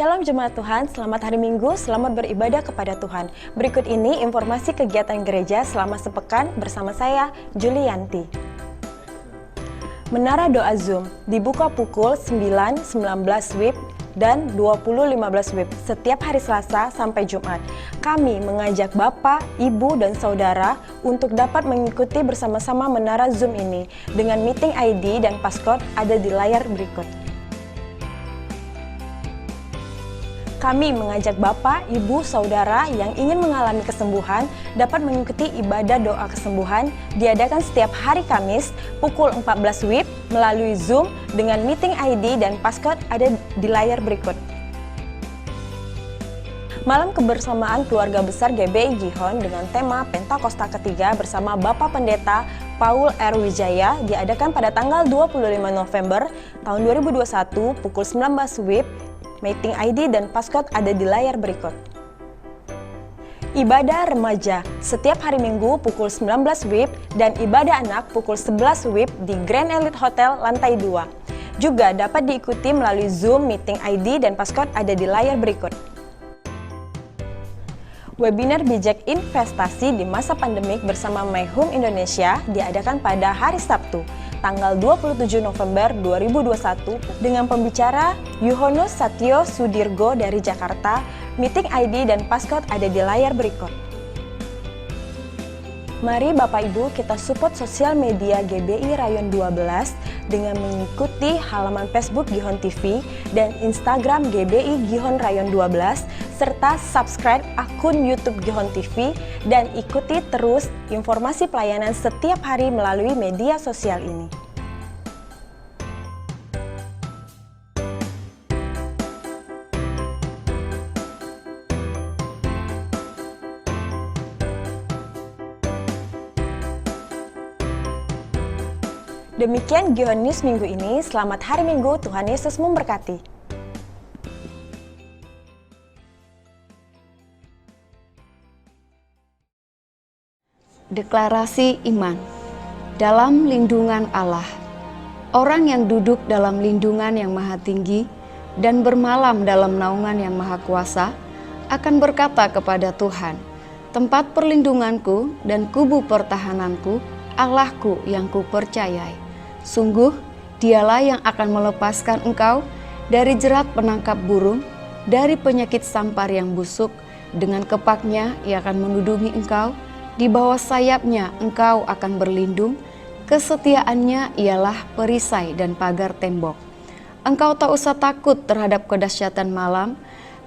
Shalom Jemaat Tuhan, selamat hari Minggu, selamat beribadah kepada Tuhan. Berikut ini informasi kegiatan gereja selama sepekan bersama saya, Julianti. Menara Doa Zoom dibuka pukul 9.19 WIB dan 20.15 WIB setiap hari Selasa sampai Jumat. Kami mengajak Bapak, Ibu, dan Saudara untuk dapat mengikuti bersama-sama Menara Zoom ini dengan meeting ID dan passcode ada di layar berikut. Kami mengajak Bapak, Ibu, Saudara yang ingin mengalami kesembuhan dapat mengikuti ibadah doa kesembuhan diadakan setiap hari Kamis pukul 14 WIB melalui Zoom dengan meeting ID dan passcode ada di layar berikut. Malam kebersamaan keluarga besar GBI Gihon dengan tema Pentakosta ketiga bersama Bapak Pendeta Paul R. Wijaya diadakan pada tanggal 25 November tahun 2021 pukul 19 WIB. Meeting ID dan passcode ada di layar berikut. Ibadah remaja setiap hari Minggu pukul 19 WIB dan ibadah anak pukul 11 WIB di Grand Elite Hotel lantai 2. Juga dapat diikuti melalui Zoom meeting ID dan passcode ada di layar berikut. Webinar bijak investasi di masa pandemik bersama My Home Indonesia diadakan pada hari Sabtu, tanggal 27 November 2021 dengan pembicara Yohanes Satyo Sudirgo dari Jakarta. Meeting ID dan passcode ada di layar berikut. Mari Bapak Ibu kita support sosial media GBI Rayon 12 dengan mengikuti halaman Facebook Gihon TV dan Instagram GBI Gihon Rayon 12 serta subscribe akun YouTube Gihon TV dan ikuti terus informasi pelayanan setiap hari melalui media sosial ini. Demikian Gihon News minggu ini. Selamat hari Minggu, Tuhan Yesus memberkati. Deklarasi iman. Dalam lindungan Allah, orang yang duduk dalam lindungan yang maha tinggi dan bermalam dalam naungan yang maha kuasa akan berkata kepada Tuhan, tempat perlindunganku dan kubu pertahananku, Allahku yang kupercayai. Sungguh, dialah yang akan melepaskan engkau dari jerat penangkap burung, dari penyakit sampar yang busuk. Dengan kepaknya ia akan menudungi engkau, di bawah sayapnya engkau akan berlindung. Kesetiaannya ialah perisai dan pagar tembok. Engkau tak usah takut terhadap kedahsyatan malam,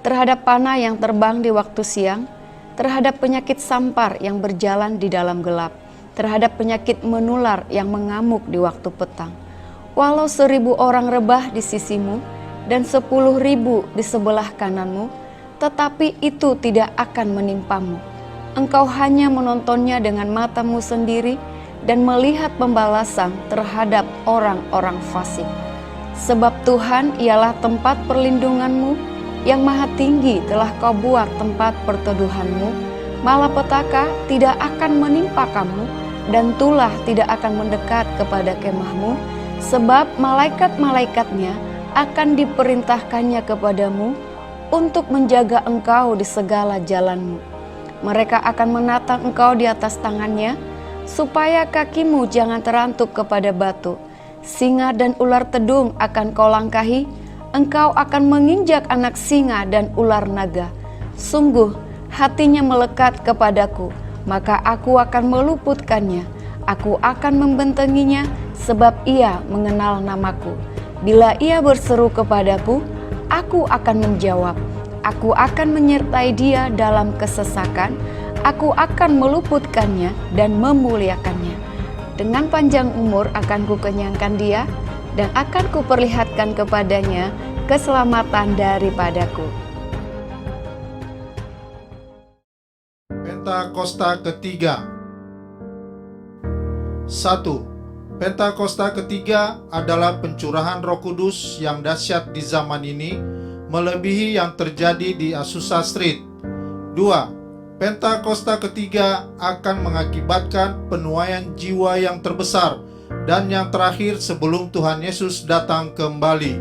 terhadap panah yang terbang di waktu siang, terhadap penyakit sampar yang berjalan di dalam gelap, terhadap penyakit menular yang mengamuk di waktu petang. Walau 1.000 orang rebah di sisimu dan 10.000 di sebelah kananmu, tetapi itu tidak akan menimpamu. Engkau hanya menontonnya dengan matamu sendiri dan melihat pembalasan terhadap orang-orang fasik. Sebab Tuhan ialah tempat perlindunganmu, yang maha tinggi telah kau buat tempat perteduhanmu. Malapetaka tidak akan menimpa kamu, dan tulah tidak akan mendekat kepada kemahmu, sebab malaikat-malaikatnya akan diperintahkannya kepadamu untuk menjaga engkau di segala jalanmu. Mereka akan menatang engkau di atas tangannya, supaya kakimu jangan terantuk kepada batu. Singa dan ular tedung akan kau langkahi, engkau akan menginjak anak singa dan ular naga. Sungguh, hatinya melekat kepadaku, maka aku akan meluputkannya. Aku akan membentenginya, sebab ia mengenal namaku. Bila ia berseru kepadaku, aku akan menjawab. Aku akan menyertai dia dalam kesesakan. Aku akan meluputkannya dan memuliakannya. Dengan panjang umur akan kukenyangkan dia, dan akan kuperlihatkan kepadanya keselamatan daripadaku. Pentakosta ketiga. 1. Pentakosta ketiga adalah pencurahan Roh Kudus yang dahsyat di zaman ini, melebihi yang terjadi di Azusa Street. 2. Pentakosta ketiga akan mengakibatkan penuaian jiwa yang terbesar dan yang terakhir sebelum Tuhan Yesus datang kembali.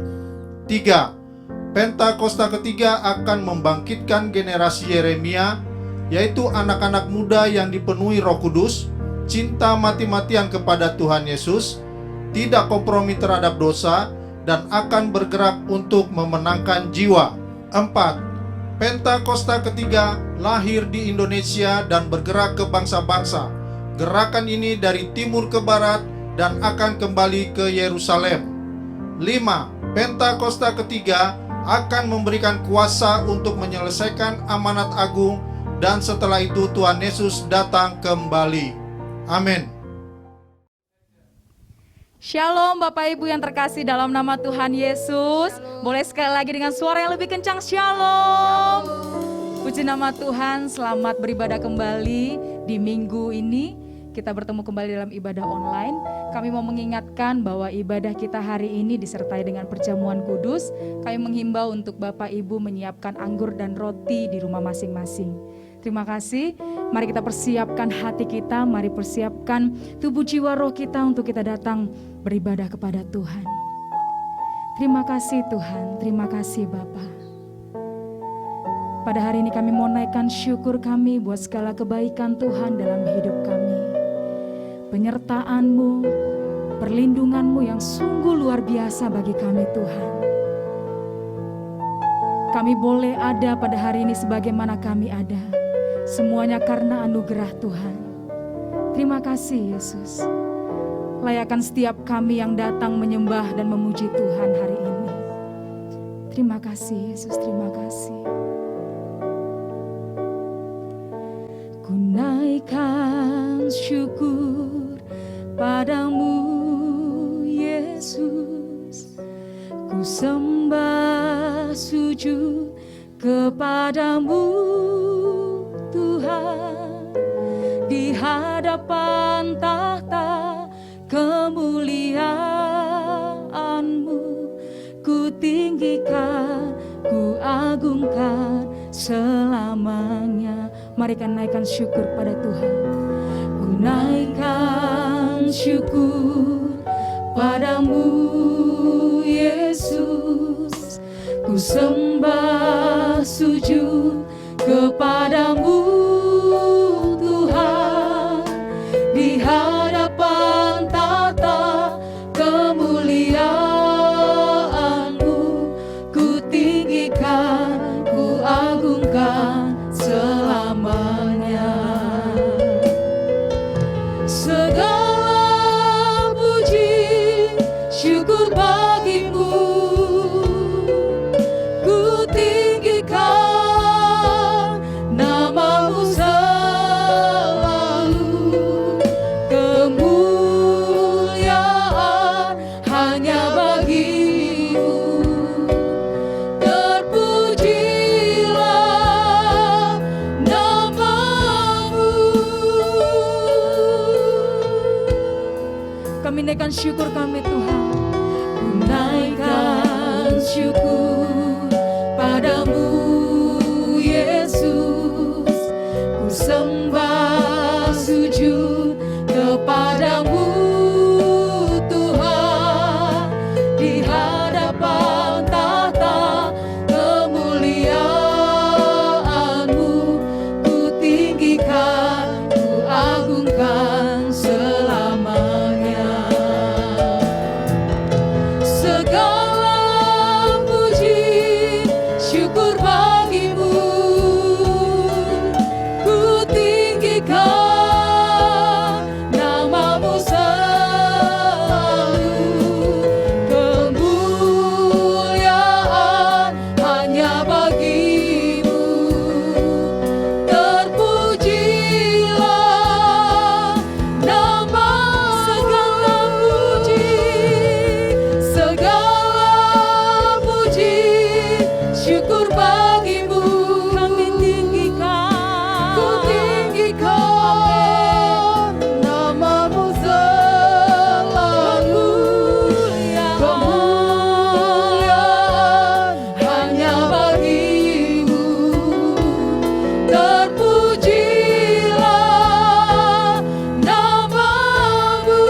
3. Pentakosta ketiga akan membangkitkan generasi Yeremia, yaitu anak-anak muda yang dipenuhi Roh Kudus, cinta mati-matian kepada Tuhan Yesus, tidak kompromi terhadap dosa, dan akan bergerak untuk memenangkan jiwa. 4. Pentakosta ketiga lahir di Indonesia dan bergerak ke bangsa-bangsa. Gerakan ini dari timur ke barat dan akan kembali ke Yerusalem. 5. Pentakosta ketiga akan memberikan kuasa untuk menyelesaikan amanat agung, dan setelah itu Tuhan Yesus datang kembali. Amin. Shalom Bapak Ibu yang terkasih dalam nama Tuhan Yesus. Boleh sekali lagi dengan suara yang lebih kencang, Shalom. Puji nama Tuhan, selamat beribadah kembali di minggu ini. Kita bertemu kembali dalam ibadah online. Kami mau mengingatkan bahwa ibadah kita hari ini disertai dengan perjamuan kudus. Kami menghimbau untuk Bapak Ibu menyiapkan anggur dan roti di rumah masing-masing. Terima kasih. Mari kita persiapkan hati kita, mari persiapkan tubuh jiwa roh kita untuk kita datang beribadah kepada Tuhan. Terima kasih Tuhan, terima kasih Bapa. Pada hari ini kami mau naikkan syukur kami buat segala kebaikan Tuhan dalam hidup kami. Penyertaan-Mu, perlindungan-Mu yang sungguh luar biasa bagi kami Tuhan. Kami boleh ada pada hari ini sebagaimana kami ada. Semuanya karena anugerah Tuhan. Terima kasih Yesus. Layakkan setiap kami yang datang menyembah dan memuji Tuhan hari ini. Terima kasih Yesus, terima kasih. Ku naikkan syukur padamu Yesus, ku sembah sujud kepadamu Tuhan, di hadapan tahta kemuliaan-Mu, ku tinggikan, ku agungkan selamanya. Mari kita naikkan syukur pada Tuhan. Ku naikkan syukur padamu Yesus, ku sembah sujud kepadamu Tuhan, di hadapan tahta kemuliaan-Mu, ku tinggikan, ku agungkan selamanya. Segala puji syukur bagimu, ku tinggikan nama-Mu selalu. Kemuliaan hanya bagi-Mu. Terpujilah nama-Mu. Kami naikkan syukur kami Tuhan. Ku naikkan syukur padamu Yesus, ku sembah sujud kepadamu Tuhan, di hadapan tahta kemuliaan-Mu, ku tinggikan, ku agungkan selamanya. Segala puji syukur bagi-Mu, ku tinggikan nama-Mu selalu. Kemuliaan hanya bagi-Mu. Terpujilah nama. Segala puji syukur bagi-Mu, kami tinggikan, ku tinggikan nama-Mu selalu. Kemuliaan hanya bagi-Mu. Terpujilah nama-Mu.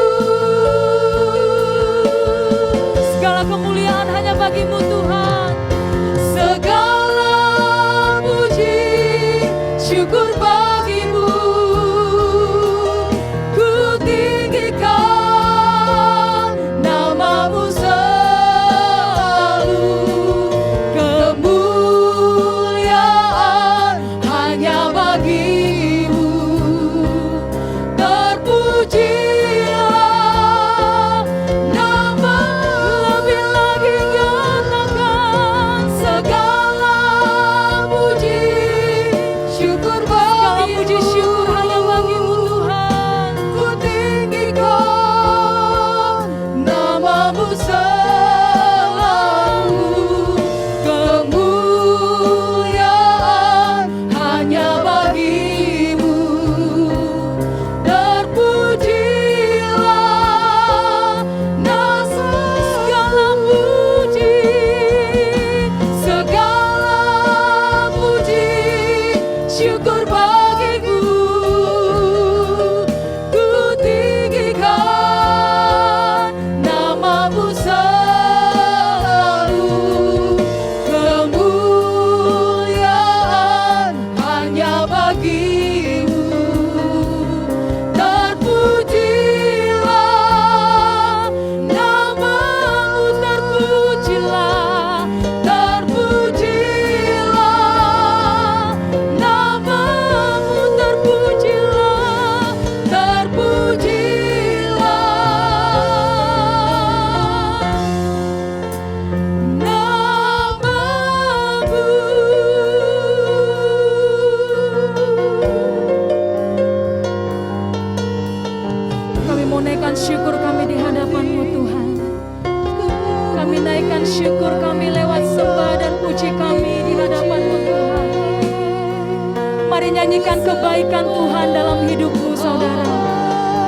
Segala kemuliaan hanya bagi-Mu Tuhan. Kami naikkan syukur kami lewat sembah dan puji kami di hadapan-Mu Tuhan. Mari nyanyikan kebaikan Tuhan dalam hidupmu saudara.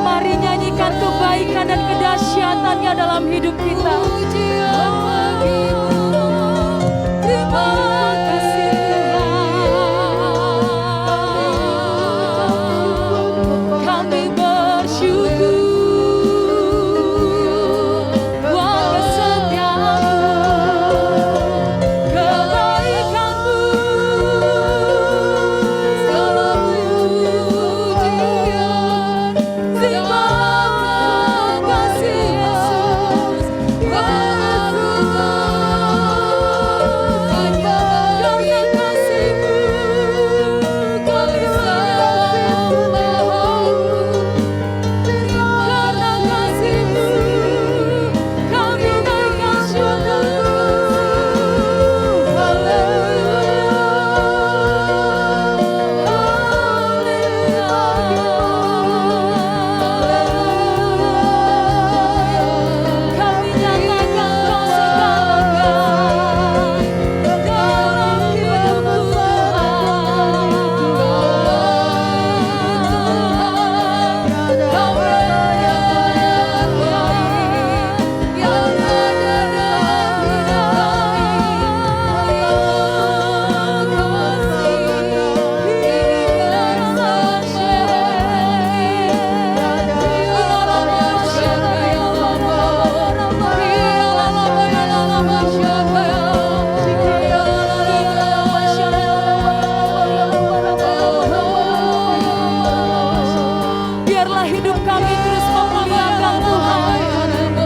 Mari nyanyikan kebaikan dan kedahsyatannya dalam hidup kita. Terima kasih Tuhan. Kami bersyukur buat kesetiaan-Mu, kebaikan-Mu. Segala pujian, terima kasih Yesus. Karena kasih-Mu kami karena kasih-Mu kami naikkan syukur. Kami nyatakan Kau segalanya dalam hidup Tuhan. Kau yang baik, yang ada Biarlah hidup kami terus memuliakan Tuhan.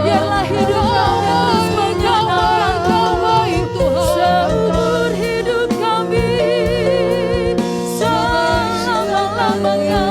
Biarlah hidup kami terus menyatakan Kau baik Tuhan. Seumur hidup kami selama-lamanya.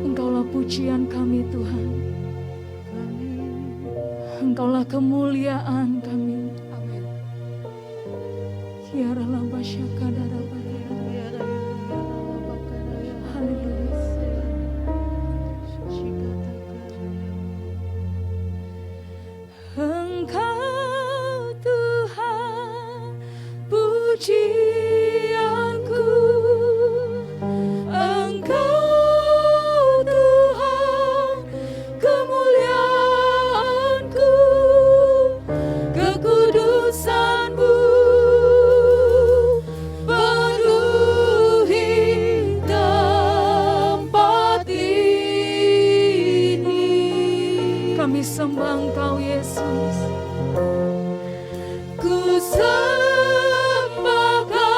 Engkaulah pujian kami Tuhan. Engkaulah kemuliaan kami. Amin. Engkau Tuhan pujianku, Engkau Tuhan kemuliaanku, kekudusan-Mu penuhi tempat ini. Kami sembah Engkau Yesus. Ku sembah Kau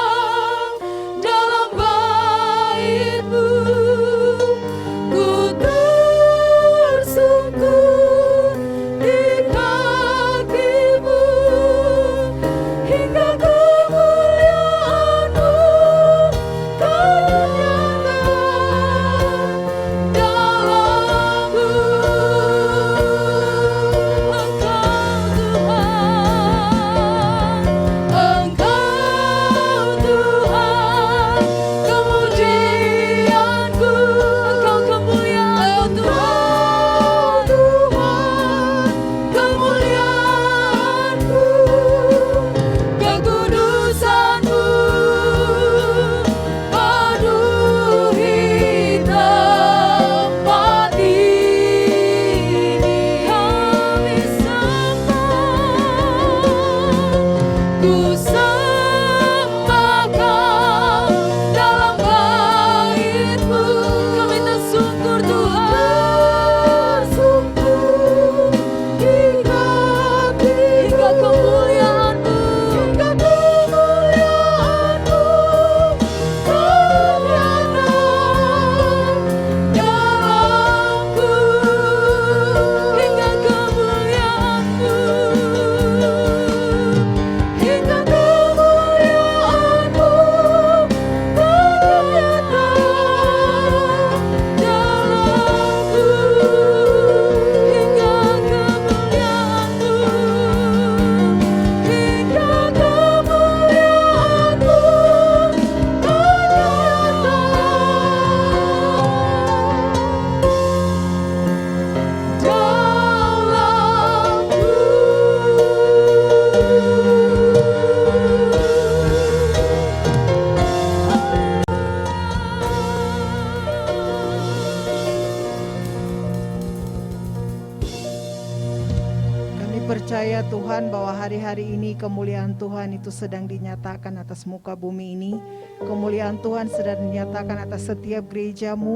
percaya Tuhan bahwa hari-hari ini kemuliaan Tuhan itu sedang dinyatakan atas muka bumi ini. Kemuliaan Tuhan sedang dinyatakan atas setiap gerejamu,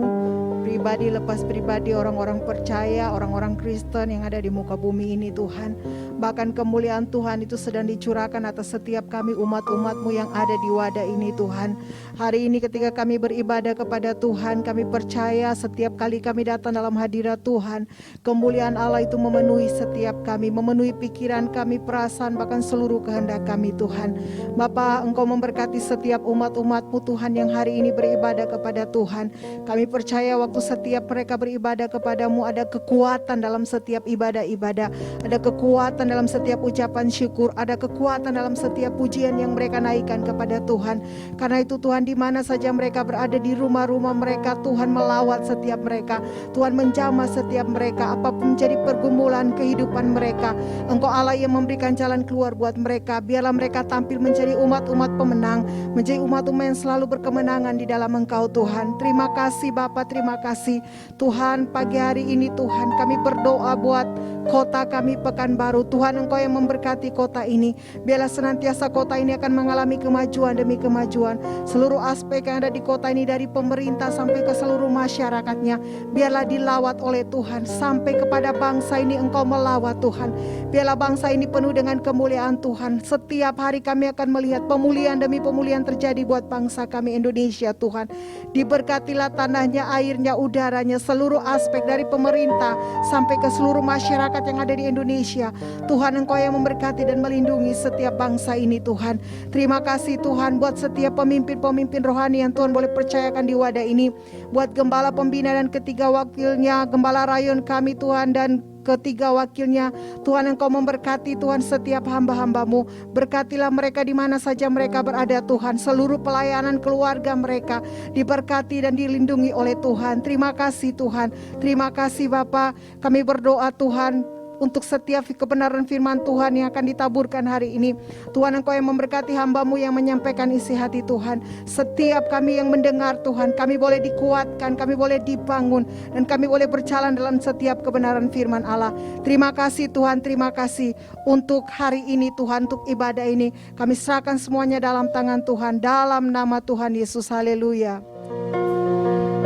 pribadi lepas pribadi, orang-orang percaya, orang-orang Kristen yang ada di muka bumi ini Tuhan. Bahkan kemuliaan Tuhan itu sedang dicurahkan atas setiap kami umat-umat-Mu yang ada di wadah ini Tuhan. Hari ini ketika kami beribadah kepada Tuhan, kami percaya setiap kali kami datang dalam hadirat Tuhan, kemuliaan Allah itu memenuhi setiap kami, memenuhi pikiran kami, perasaan, bahkan seluruh kehendak kami Tuhan. Bapa, Engkau memberkati setiap umat-umat-Mu Tuhan yang hari ini beribadah kepada Tuhan. Kami percaya waktu setiap mereka beribadah kepadamu ada kekuatan dalam setiap ibadah-ibadah, ada kekuatan dalam setiap ucapan syukur, ada kekuatan dalam setiap pujian yang mereka naikkan kepada Tuhan. Karena itu Tuhan, di mana saja mereka berada di rumah-rumah mereka, Tuhan melawat setiap mereka, Tuhan menjamah setiap mereka, apapun menjadi pergumulan kehidupan mereka, Engkau Allah yang memberikan jalan keluar buat mereka. Biarlah mereka tampil menjadi umat-umat pemenang, menjadi umat-umat yang selalu berkemenangan di dalam Engkau Tuhan. Terima kasih Bapa, terima kasih Tuhan. Pagi hari ini Tuhan kami berdoa buat kota kami Pekanbaru. Tuhan, Engkau yang memberkati kota ini. Biarlah senantiasa kota ini akan mengalami kemajuan demi kemajuan. Seluruh aspek yang ada di kota ini, dari pemerintah sampai ke seluruh masyarakatnya, biarlah dilawat oleh Tuhan. Sampai kepada bangsa ini Engkau melawat Tuhan. Biarlah bangsa ini penuh dengan kemuliaan Tuhan. Setiap hari kami akan melihat pemulihan demi pemulihan terjadi buat bangsa kami Indonesia Tuhan. Diberkatilah tanahnya, airnya, udaranya, seluruh aspek dari pemerintah sampai ke seluruh masyarakat yang ada di Indonesia. Tuhan, Engkau yang memberkati dan melindungi setiap bangsa ini Tuhan. Terima kasih Tuhan buat setiap pemimpin-pemimpin rohani yang Tuhan boleh percayakan di wadah ini. Buat gembala pembina dan ketiga wakilnya, gembala rayon kami Tuhan dan ketiga wakilnya. Tuhan, Engkau memberkati Tuhan setiap hamba-hamba-Mu. Berkatilah mereka di mana saja mereka berada Tuhan. Seluruh pelayanan keluarga mereka diberkati dan dilindungi oleh Tuhan. Terima kasih Tuhan. Terima kasih Bapa. Kami berdoa Tuhan untuk setiap kebenaran firman Tuhan yang akan ditaburkan hari ini. Tuhan, Engkau yang memberkati hamba-Mu yang menyampaikan isi hati Tuhan. Setiap kami yang mendengar Tuhan, kami boleh dikuatkan, kami boleh dibangun, dan kami boleh berjalan dalam setiap kebenaran firman Allah. Terima kasih Tuhan, terima kasih untuk hari ini Tuhan, untuk ibadah ini. Kami serahkan semuanya dalam tangan Tuhan, dalam nama Tuhan Yesus. Haleluya.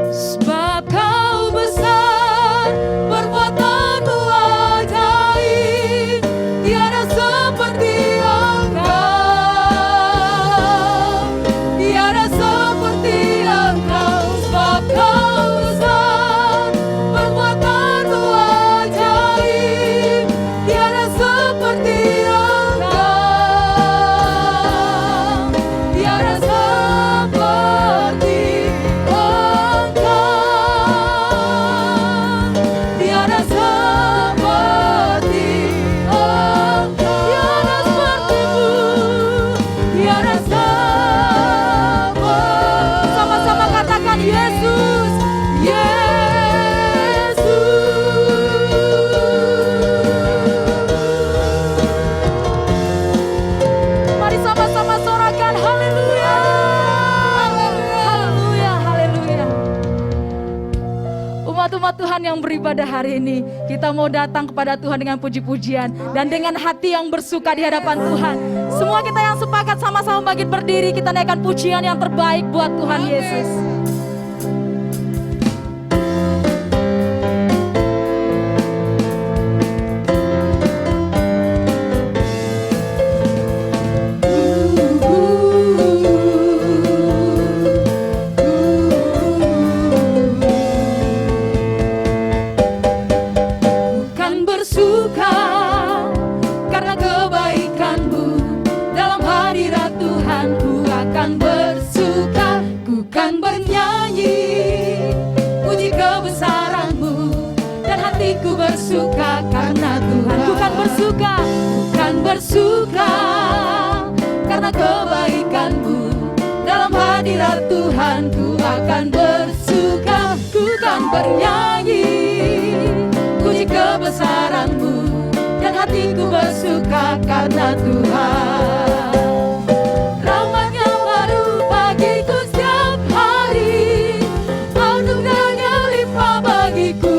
Sebab Kau besar, perbuatan-Mu ajaib, tiada seperti Engkau, tiada seperti Engkau. Sebab Kau besar, perbuatan-Mu ajaib, tiada seperti Engkau, tiada seperti umat Tuhan yang beribadah hari ini, kita mau datang kepada Tuhan dengan puji-pujian dan dengan hati yang bersuka di hadapan Tuhan. Semua kita yang sama-sama bangkit berdiri, kita naikkan pujian yang terbaik buat Tuhan Yesus. Bersuka karena kebaikanmu dalam hadirat Tuhan. Ku akan bersuka, ku kan bernyanyi puji kebesaranmu, dan hatiku bersuka karena Tuhan. Rahmat-Nya baru bagiku setiap hari, anugerah-Nya limpah bagiku.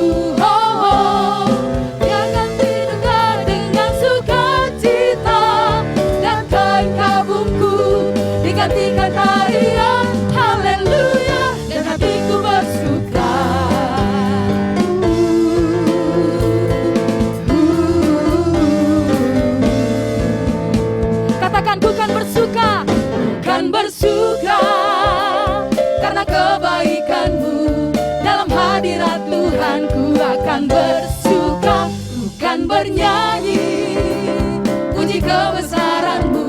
Gantikan tarian haleluya, dan hatiku bersuka. Katakan, ku kan bersuka, Kan bersuka karena kebaikanmu dalam hadirat Tuhan. Ku akan bersuka, ku kan bernyanyi puji kebesaranmu,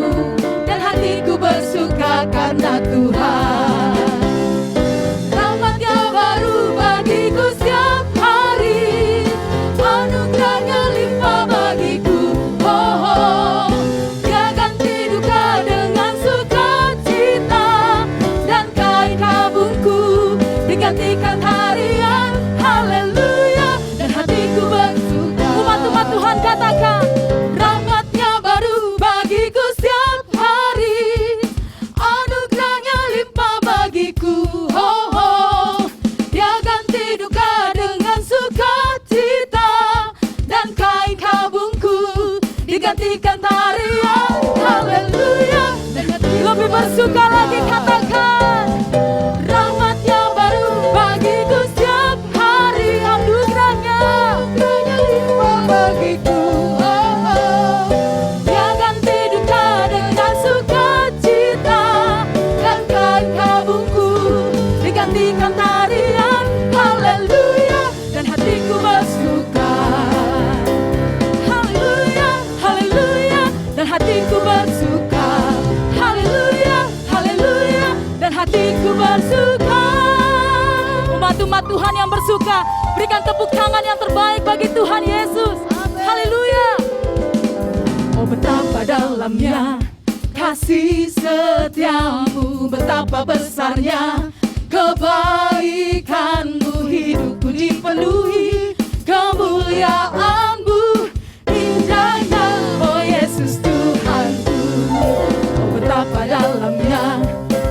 dan hatiku bersuka karena Tuhan. Rahmat-Nya baru bagiku setiap hari, anugerah-Nya limpah bagiku. Oh, Dia ganti duka dengan sukacita, dan kain kabungku digantikan tarian haleluya, dan hatiku bersuka. umat-umat Tuhan katakan, Rahmat-Nya baru bagiku setiap hari, anugerah-Nya limpah bagiku. Oh, oh, Dia ganti duka dengan sukacita, dan kain kabungku digantikan tarian haleluya, dan hatiku lebih bersuka lagi, katakan, Rahmat-Nya baru bagiku setiap hari, anugerah-Nya limpah bagiku. Oh, oh, Dia ganti duka dengan sukacita, dan kain kabungku digantikan tarian haleluya, dan hatiku bersuka. Haleluya, haleluya, dan hatiku bersuka. Haleluya, haleluya, dan hatiku bersuka. umat-umat Tuhan yang bersuka, berikan tepuk tangan yang terbaik bagi Tuhan Yesus. Haleluya. Oh, betapa dalamnya kasih setiamu, betapa besarnya kebaikanmu, hidupku dipenuhi kemuliaanmu, indahnya oh Yesus Tuhanku. Oh, betapa dalamnya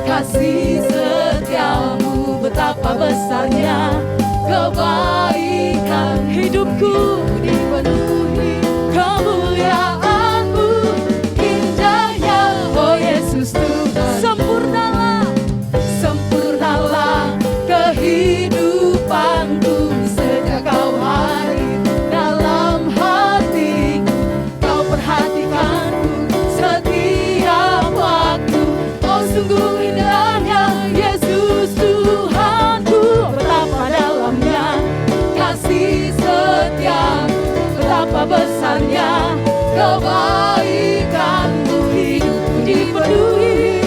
kasih setiamu, betapa besarnya kebaikan, hidupku dipenuhi kemuliaanmu, indahnya oh Yesus Tuhan. Sempurnalah, Sempurnalah kehidupanku sejak kau hadir dalam hatiku. Kau perhatikanku setiap waktu. Oh, sungguh indahnya Yesus Tuhanku. Betapa dalamnya kasih setia, betapa besarnya kebaikanmu, hidupku dipenuhi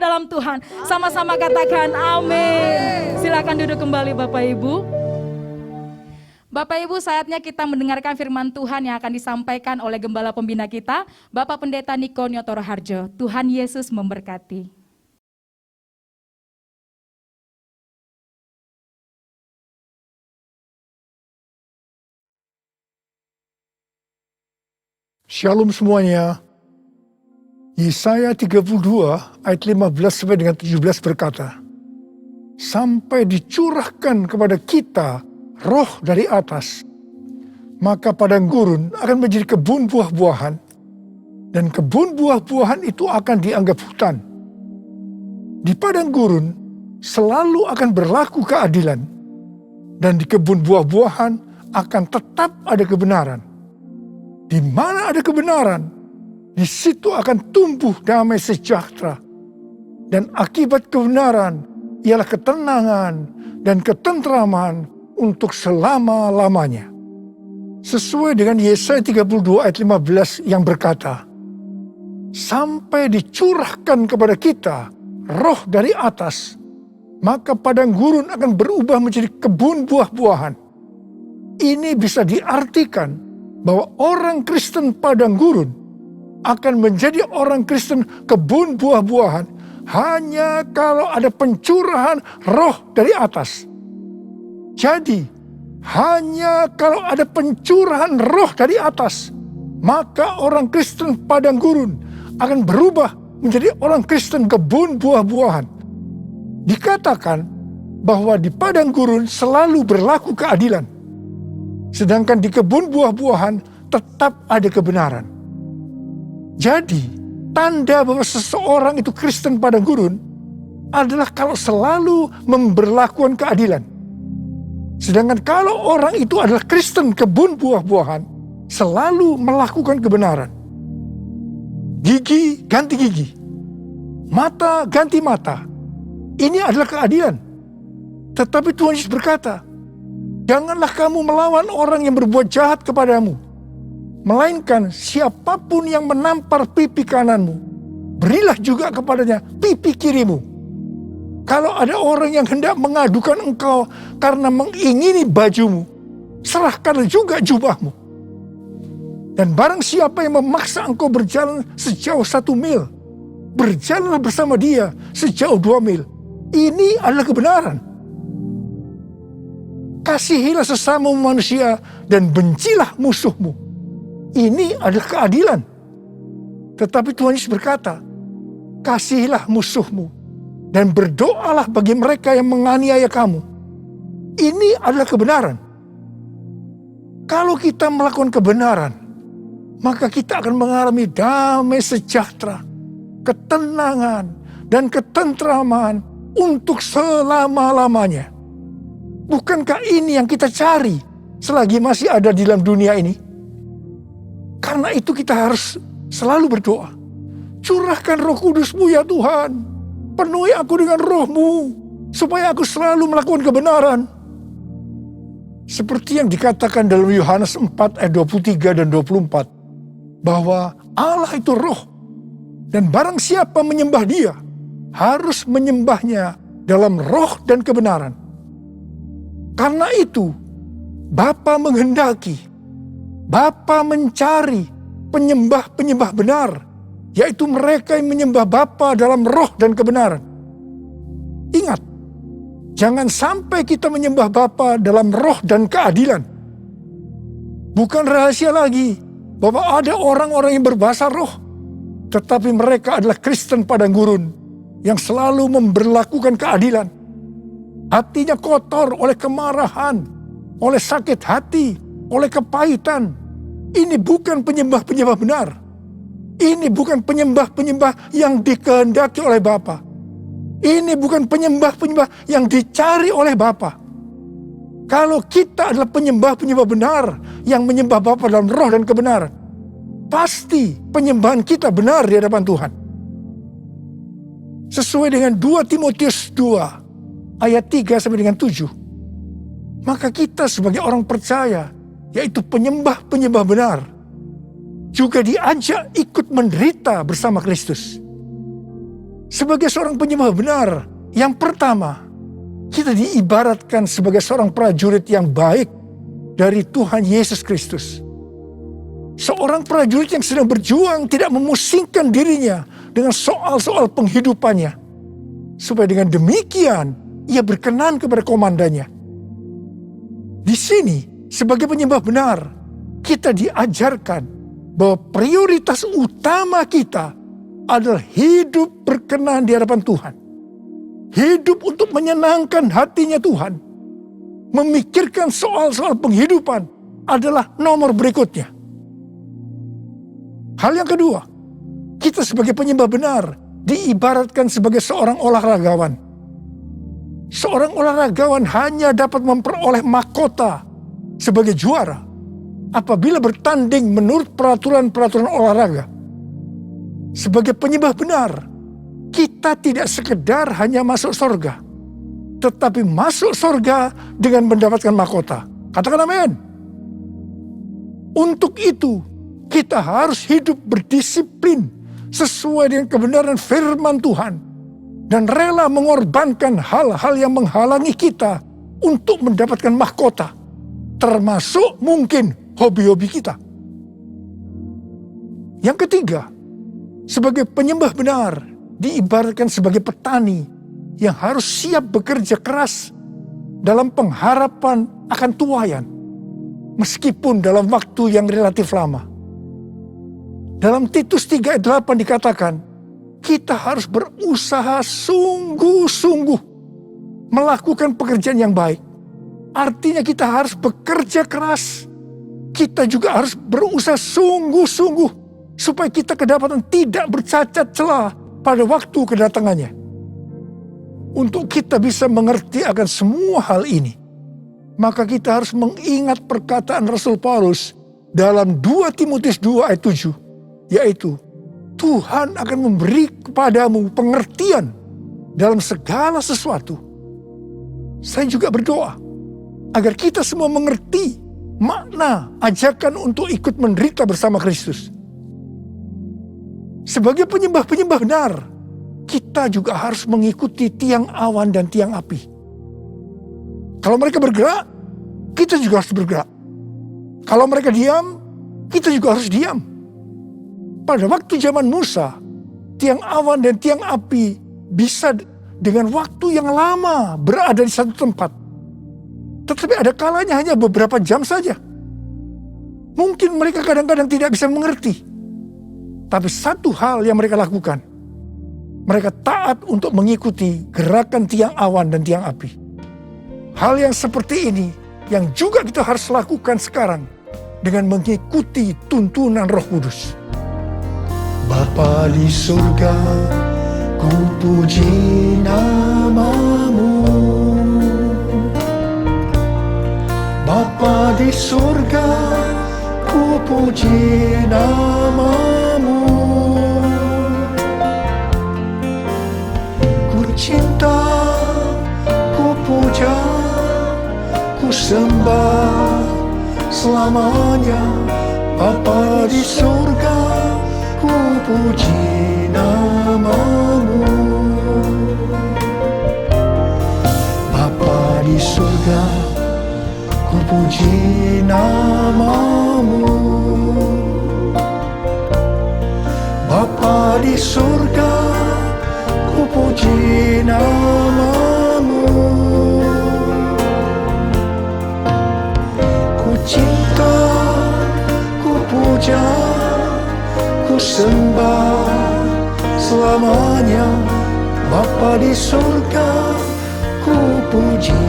dalam Tuhan. Sama-sama katakan amin. Silakan duduk kembali Bapak Ibu. Bapak Ibu, saatnya kita mendengarkan firman Tuhan yang akan disampaikan oleh Gembala Pembina kita, Bapak Pendeta Niko Nyotoro Harjo. Tuhan Yesus memberkati. Shalom semuanya. Yesaya 32 ayat 15 sampai dengan 17 berkata, sampai dicurahkan kepada kita roh dari atas, maka padang gurun akan menjadi kebun buah-buahan, dan kebun buah-buahan itu akan dianggap hutan. Di padang gurun selalu akan berlaku keadilan, dan di kebun buah-buahan akan tetap ada kebenaran. Di mana ada kebenaran, di situ akan tumbuh damai sejahtera. Dan akibat kebenaran ialah ketenangan dan ketentraman untuk selama-lamanya. Sesuai dengan Yesaya 32 ayat 15 yang berkata, sampai dicurahkan kepada kita roh dari atas, maka padang gurun akan berubah menjadi kebun buah-buahan. Ini bisa diartikan bahwa orang Kristen padang gurun akan menjadi orang Kristen kebun buah-buahan hanya kalau ada pencurahan roh dari atas. Jadi, hanya kalau ada pencurahan roh dari atas, maka orang Kristen padang gurun akan berubah menjadi orang Kristen kebun buah-buahan. Dikatakan bahwa di padang gurun selalu berlaku keadilan, sedangkan di kebun buah-buahan tetap ada kebenaran. Jadi, tanda bahwa seseorang itu Kristen padang gurun adalah kalau selalu memberlakukan keadilan. Sedangkan kalau orang itu adalah Kristen kebun buah-buahan, selalu melakukan kebenaran. Gigi ganti gigi, mata ganti mata. Ini adalah keadilan. Tetapi Tuhan Yesus berkata, janganlah kamu melawan orang yang berbuat jahat kepadamu, melainkan siapapun yang menampar pipi kananmu, berilah juga kepadanya pipi kirimu. Kalau ada orang yang hendak mengadukan engkau karena mengingini bajumu, serahkanlah juga jubahmu. Dan barang siapa yang memaksa engkau berjalan sejauh 1 mil, berjalanlah bersama dia sejauh 2 mil. Ini adalah kebenaran. Kasihilah sesama manusia dan bencilah musuhmu. Ini adalah keadilan. Tetapi Tuhan Yesus berkata, kasihilah musuhmu dan berdoalah bagi mereka yang menganiaya kamu. Ini adalah kebenaran. Kalau kita melakukan kebenaran, maka kita akan mengalami damai sejahtera, ketenangan, dan ketentraman untuk selama-lamanya. Bukankah ini yang kita cari selagi masih ada di dalam dunia ini? Karena itu kita harus selalu berdoa. Curahkan Roh Kudus-Mu ya Tuhan. Penuhi aku dengan Roh-Mu, supaya aku selalu melakukan kebenaran. Seperti yang dikatakan dalam Yohanes 4 ayat 23 dan 24. Bahwa Allah itu roh. Dan barang siapa menyembah dia, harus menyembahnya dalam roh dan kebenaran. Karena itu, Bapa menghendaki, Bapa mencari penyembah-penyembah benar, yaitu mereka yang menyembah Bapa dalam roh dan kebenaran. Ingat, jangan sampai kita menyembah Bapa dalam roh dan keadilan. Bukan rahasia lagi bahwa ada orang-orang yang berbahasa roh, tetapi mereka adalah Kristen padang gurun yang selalu memberlakukan keadilan. Hatinya kotor oleh kemarahan, oleh sakit hati, oleh kepahitan. Ini bukan penyembah-penyembah benar. Ini bukan penyembah-penyembah yang dikehendaki oleh Bapa. Ini bukan penyembah-penyembah yang dicari oleh Bapa. Kalau kita adalah penyembah-penyembah benar yang menyembah Bapa dalam roh dan kebenaran, pasti penyembahan kita benar di hadapan Tuhan. Sesuai dengan 2 Timotius 2 ayat 3 sampai dengan 7. Maka kita sebagai orang percaya, yaitu penyembah-penyembah benar, juga diajak ikut menderita bersama Kristus. Sebagai seorang penyembah benar, yang pertama, kita diibaratkan sebagai seorang prajurit yang baik dari Tuhan Yesus Kristus. Seorang prajurit yang sedang berjuang tidak memusingkan dirinya dengan soal-soal penghidupannya. Supaya dengan demikian, ia berkenan kepada komandannya. Di sini, sebagai penyembah benar, kita diajarkan bahwa prioritas utama kita adalah hidup berkenan di hadapan Tuhan. Hidup untuk menyenangkan hatinya Tuhan. Memikirkan soal-soal penghidupan adalah nomor berikutnya. Hal yang kedua, kita sebagai penyembah benar diibaratkan sebagai seorang olahragawan. Seorang olahragawan hanya dapat memperoleh mahkota sebagai juara apabila bertanding menurut peraturan-peraturan olahraga. Sebagai penyembah benar, kita tidak sekedar hanya masuk surga, tetapi masuk surga dengan mendapatkan mahkota. Katakan amin. Untuk itu, kita harus hidup berdisiplin sesuai dengan kebenaran firman Tuhan dan rela mengorbankan hal-hal yang menghalangi kita untuk mendapatkan mahkota, termasuk mungkin hobi-hobi kita. Yang ketiga, sebagai penyembah benar diibaratkan sebagai petani yang harus siap bekerja keras dalam pengharapan akan tuaian, meskipun dalam waktu yang relatif lama. Dalam Titus 3 ayat 8 dikatakan, kita harus berusaha sungguh-sungguh melakukan pekerjaan yang baik. Artinya kita harus bekerja keras. Kita juga harus berusaha sungguh-sungguh supaya kita kedapatan tidak bercacat celah pada waktu kedatangannya. Untuk kita bisa mengerti akan semua hal ini, maka kita harus mengingat perkataan Rasul Paulus dalam 2 Timotius 2 ayat 7, yaitu Tuhan akan memberi kepadamu pengertian dalam segala sesuatu. Saya juga berdoa agar kita semua mengerti makna ajakan untuk ikut menderita bersama Kristus. Sebagai penyembah-penyembah benar, kita juga harus mengikuti tiang awan dan tiang api. Kalau mereka bergerak, kita juga harus bergerak. Kalau mereka diam, kita juga harus diam. Pada waktu zaman Musa, tiang awan dan tiang api bisa dengan waktu yang lama berada di satu tempat. Tetapi ada kalanya hanya beberapa jam saja. Mungkin mereka kadang-kadang tidak bisa mengerti. Tapi satu hal yang mereka lakukan, mereka taat untuk mengikuti gerakan tiang awan dan tiang api. Hal yang seperti ini yang juga kita harus lakukan sekarang dengan mengikuti tuntunan Roh Kudus. Bapa di surga, ku puji nama-Mu. Bapa di surga, ku puji nama-Mu. Ku cinta, ku puja, ku sembah selamanya. Bapa di surga, ku puji nama-Mu. Bapa di surga, ku puji nama-Mu. Bapa di surga, ku puji nama-Mu. Ku cinta, ku puja, ku sembah selamanya. Bapa di surga, ku puji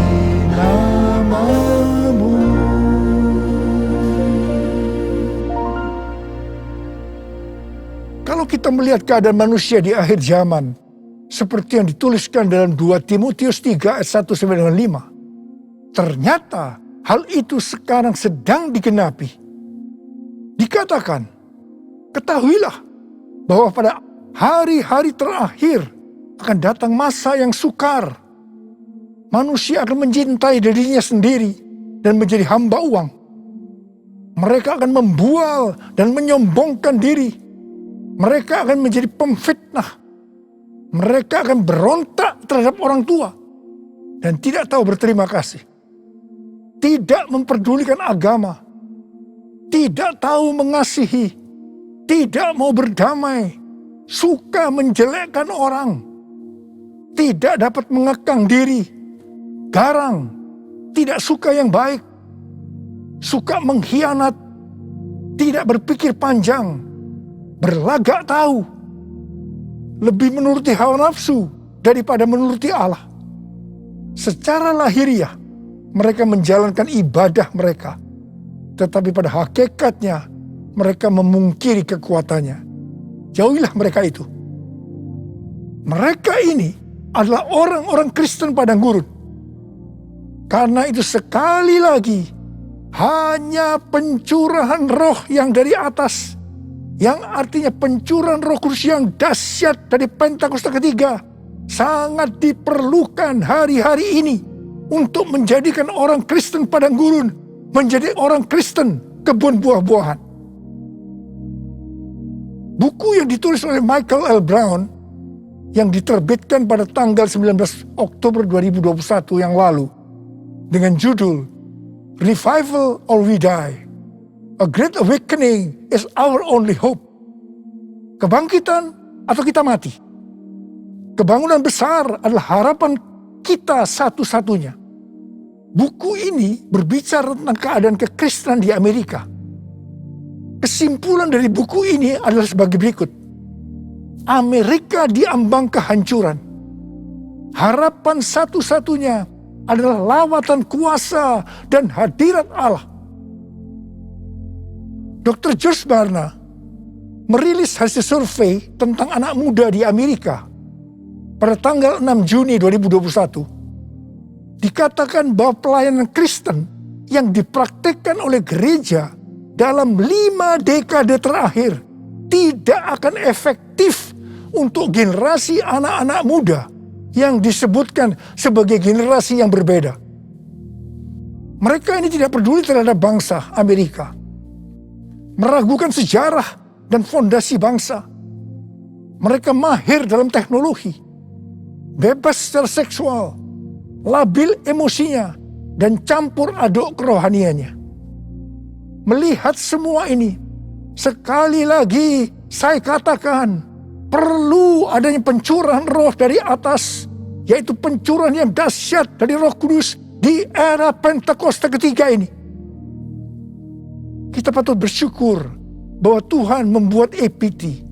nama-Mu. Kalau kita melihat keadaan manusia di akhir zaman, seperti yang dituliskan dalam 2 Timotius 3 ayat 1 sampai dengan 5, ternyata hal itu sekarang sedang digenapi. Dikatakan, ketahuilah bahwa pada hari-hari terakhir akan datang masa yang sukar. Manusia akan mencintai dirinya sendiri dan menjadi hamba uang. Mereka akan membual dan menyombongkan diri. Mereka akan menjadi pemfitnah. Mereka akan berontak terhadap orang tua dan tidak tahu berterima kasih. Tidak memperdulikan agama, tidak tahu mengasihi, tidak mau berdamai, suka menjelekkan orang, tidak dapat mengekang diri, garang, tidak suka yang baik, suka mengkhianat, tidak berpikir panjang, berlagak tahu, lebih menuruti hawa nafsu daripada menuruti Allah. Secara lahiriah, mereka menjalankan ibadah mereka, tetapi pada hakikatnya mereka memungkiri kekuatannya. Jauhilah mereka itu. Mereka ini adalah orang-orang Kristen padang gurun. Karena itu sekali lagi, hanya pencurahan roh yang dari atas, yang artinya pencurahan Roh Kudus yang dahsyat dari Pentakosta ketiga, sangat diperlukan hari-hari ini untuk menjadikan orang Kristen padang gurun menjadi orang Kristen kebun buah-buahan. Buku yang ditulis oleh Michael L. Brown yang diterbitkan pada tanggal 19 Oktober 2021 yang lalu dengan judul Revival or We Die, A Great Awakening is Our Only Hope. Kebangkitan atau kita mati. Kebangunan besar adalah harapan kita satu-satunya. Buku ini berbicara tentang keadaan kekristenan di Amerika. Kesimpulan dari buku ini adalah sebagai berikut. Amerika diambang kehancuran. Harapan satu-satunya adalah lawatan kuasa dan hadirat Allah. Dr. George Barna merilis hasil survei tentang anak muda di Amerika pada tanggal 6 Juni 2021. Dikatakan bahwa pelayanan Kristen yang dipraktikkan oleh gereja dalam 5 dekade terakhir tidak akan efektif untuk generasi anak-anak muda yang disebutkan sebagai generasi yang berbeda. Mereka ini tidak peduli terhadap bangsa Amerika, meragukan sejarah dan fondasi bangsa. Mereka mahir dalam teknologi, bebas secara seksual, labil emosinya, dan campur aduk kerohaniannya. Melihat semua ini, sekali lagi saya katakan, perlu adanya pencurahan roh dari atas, yaitu pencurahan yang dahsyat dari Roh Kudus di era Pentakosta ketiga ini. Kita patut bersyukur bahwa Tuhan membuat APT,